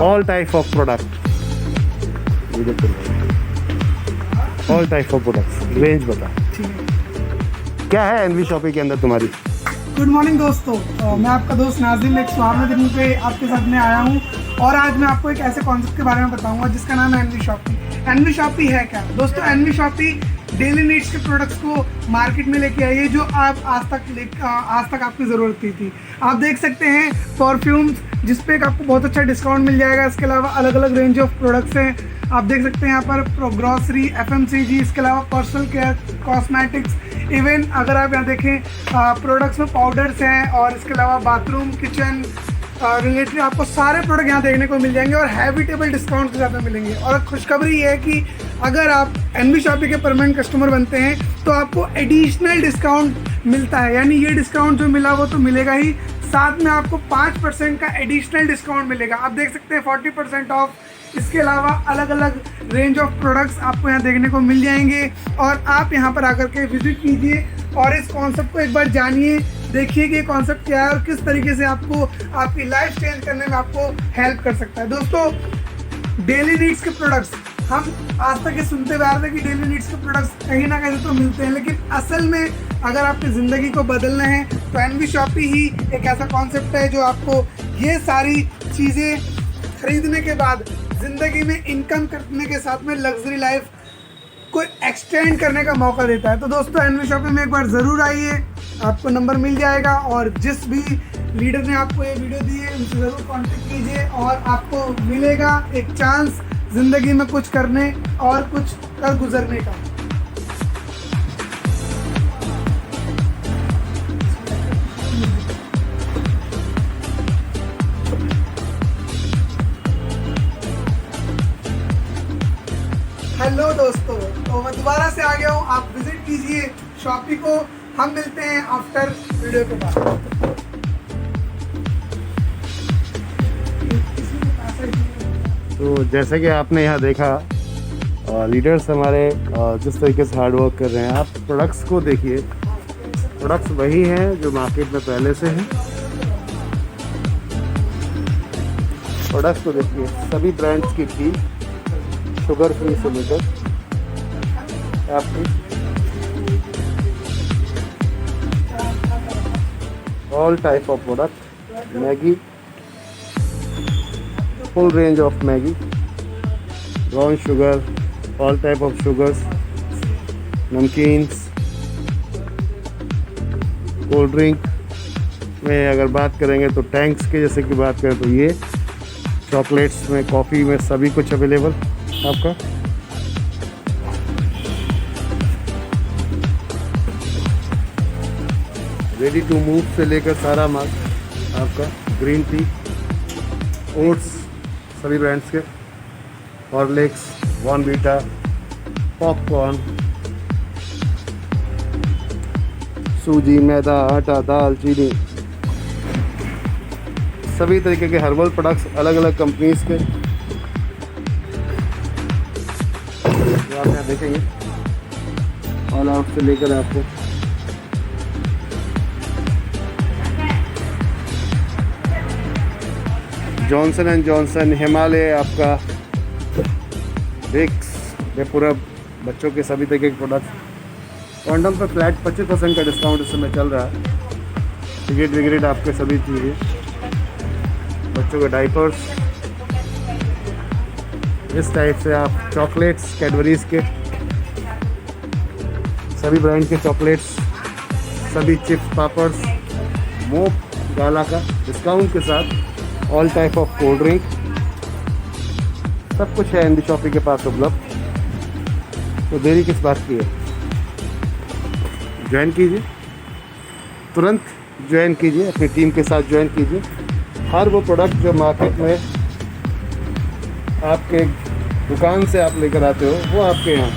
All type of product, all type of products. Range बता ठीक है। क्या है एनवी शॉपिंग के अंदर तुम्हारी। गुड मॉर्निंग दोस्तों, मैं आपका दोस्त नाजिम एक सुहावने दिन पे आपके साथ में आया हूँ और आज मैं आपको एक ऐसे कॉन्सेप्ट के बारे में बताऊंगा जिसका नाम है एनवी शॉपी। एनवी शॉपी है क्या दोस्तों? एनवी शॉपी डेली नीड्स के प्रोडक्ट्स को मार्केट में लेके आई है जो आप आज तक आपकी ज़रूरत थी। आप देख सकते हैं परफ्यूम्स जिस पे आपको बहुत अच्छा डिस्काउंट मिल जाएगा। इसके अलावा अलग अलग रेंज ऑफ प्रोडक्ट्स हैं। आप देख सकते हैं यहाँ पर ग्रॉसरी, एफएमसीजी, इसके अलावा पर्सनल केयर, कॉस्मेटिक्स, इवन अगर आप यहाँ देखें प्रोडक्ट्स में पाउडर्स हैं और इसके अलावा बाथरूम, किचन रिलेटेड आपको सारे प्रोडक्ट यहाँ देखने को मिल जाएंगे और हैबिटेबल डिस्काउंट के साथ में मिलेंगे। और खुशखबरी ये है कि अगर आप एनवी शॉपी के परमानेंट कस्टमर बनते हैं तो आपको एडिशनल डिस्काउंट मिलता है। यानी ये डिस्काउंट जो मिला वो तो मिलेगा ही, साथ में आपको 5% का एडिशनल डिस्काउंट मिलेगा। आप देख सकते हैं 40% ऑफ। इसके अलावा अलग अलग रेंज ऑफ प्रोडक्ट्स आपको यहाँ देखने को मिल जाएंगे और आप यहाँ पर आकर के विजिट कीजिए और इस कॉन्सेप्ट को एक बार जानिए, देखिए कि ये कॉन्सेप्ट क्या है और किस तरीके से आपको आपकी लाइफ चेंज करने में आपको हेल्प कर सकता है। दोस्तों, डेली नीड्स के प्रोडक्ट्स हम आज तक ये सुनते हुए आ रहे थे कि डेली नीड्स के प्रोडक्ट्स कहीं ना कहीं तो मिलते हैं, लेकिन असल में अगर आपकी ज़िंदगी को बदलना है तो एनवी शॉपी ही एक ऐसा कॉन्सेप्ट है जो आपको ये सारी चीज़ें खरीदने के बाद ज़िंदगी में इनकम करने के साथ में लग्जरी लाइफ को एक्सटेंड करने का मौका देता है। तो दोस्तों, एनवी शॉपिंग में एक बार ज़रूर आइए, आपको नंबर मिल जाएगा और जिस भी लीडर ने आपको ये वीडियो दी है उनसे ज़रूर कांटेक्ट कीजिए और आपको मिलेगा एक चांस ज़िंदगी में कुछ करने और कुछ कर गुजरने का। हेलो दोस्तों, तो मैं दोबारा से आ गया हूँ। आप विजिट कीजिए शॉपी को। हम मिलते हैं आफ्टर वीडियो के बाद। तो जैसे कि आपने यहाँ देखा लीडर्स हमारे जिस तरीके से हार्ड वर्क कर रहे हैं, आप प्रोडक्ट्स को देखिए। प्रोडक्ट्स वही हैं जो मार्केट में पहले से हैं। प्रोडक्ट्स को देखिए, सभी ब्रांड्स की टी, शुगर फ्री से लेकर आपकी all type of product, Maggi, full range of Maggi, brown sugar, all type of sugars, namkeens, cold drink में अगर बात करेंगे तो टैंक्स के जैसे कि बात करें तो ये, चॉकलेट्स में, कॉफ़ी में, सभी कुछ अवेलेबल आपका। रेडी टू मूव से लेकर सारा माल आपका, ग्रीन टी, ओट्स सभी ब्रांड्स के, हॉर्लिक्स, बॉर्नवीटा, पॉपकॉर्न, सूजी, मैदा, आटा, दाल, चीनी, सभी तरीके के हर्बल प्रोडक्ट्स अलग अलग कंपनीज के आप यहाँ देखेंगे। ऑल आउट से लेकर आपको जॉनसन एंड जॉनसन, हिमालय, आपका विक्स, पूरा बच्चों के सभी तरीके के प्रोडक्ट्स। कॉन्डम पर फ्लैट 25% का डिस्काउंट इस समय चल रहा है। सिगरेट विगरेट आपके सभी चीज़ें, बच्चों के डाइपर्स, इस टाइप से आप चॉकलेट्स, कैडबरीज के सभी ब्रांड के चॉकलेट्स, सभी चिप्स, पापड्स, मोप, गाला का डिस्काउंट के साथ, all type of cold drink, सब कुछ है एनवी शॉपी के पास उपलब्ध। तो देरी किस बात की है, ज्वाइन कीजिए, तुरंत ज्वाइन कीजिए, अपनी टीम के साथ ज्वाइन कीजिए। हर वो प्रोडक्ट जो मार्केट में आपके दुकान से आप लेकर आते हो वो आपके यहाँ